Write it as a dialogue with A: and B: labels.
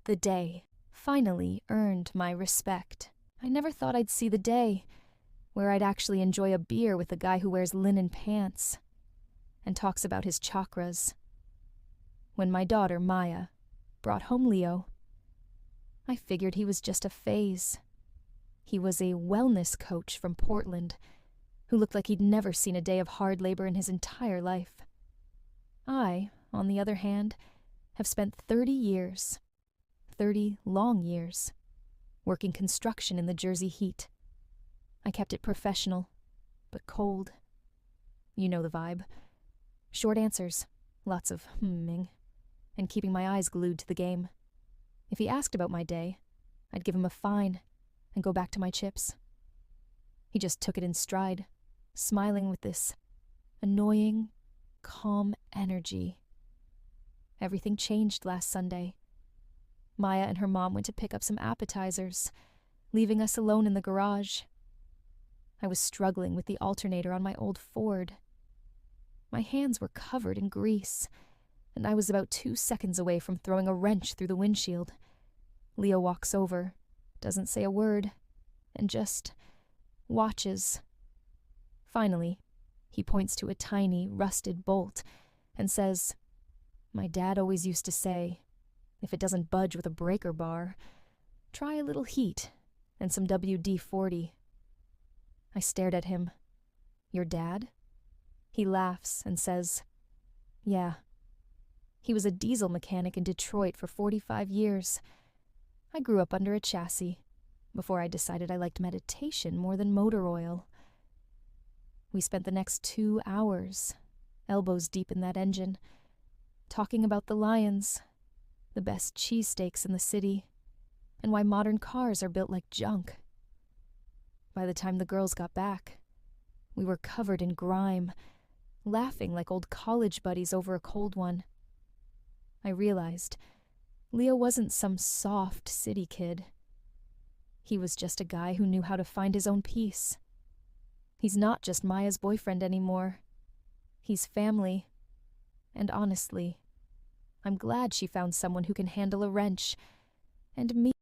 A: The day finally earned my respect. I never thought I'd see the day where I'd actually enjoy a beer with a guy who wears linen pants and talks about his chakras. When my daughter, Maya, brought home Leo, I figured he was just a phase. He was a wellness coach from Portland who looked like he'd never seen a day of hard labor in his entire life. I, on the other hand, have spent 30 years, 30 long years, working construction in the Jersey heat. I kept it professional, but cold. You know the vibe. Short answers, lots of humming, and keeping my eyes glued to the game. If he asked about my day, I'd give him a fine and go back to my chips. He just took it in stride, smiling with this annoying, calm energy. Everything changed last Sunday. Maya and her mom went to pick up some appetizers, leaving us alone in the garage. I was struggling with the alternator on my old Ford. My hands were covered in grease, and I was about 2 seconds away from throwing a wrench through the windshield. Leo walks over, doesn't say a word, and just watches. Finally, he points to a tiny, rusted bolt and says, "My dad always used to say, if it doesn't budge with a breaker bar, try a little heat and some WD-40. I stared at him. "Your dad?" He laughs and says, "Yeah. He was a diesel mechanic in Detroit for 45 years. I grew up under a chassis before I decided I liked meditation more than motor oil." We spent the next 2 hours, elbows deep in that engine, talking about the Lions, the best cheesesteaks in the city, and why modern cars are built like junk. By the time the girls got back, we were covered in grime, laughing like old college buddies over a cold one. I realized Leo wasn't some soft city kid. He was just a guy who knew how to find his own peace. He's not just Maya's boyfriend anymore. He's family. And honestly, I'm glad she found someone who can handle a wrench, and me.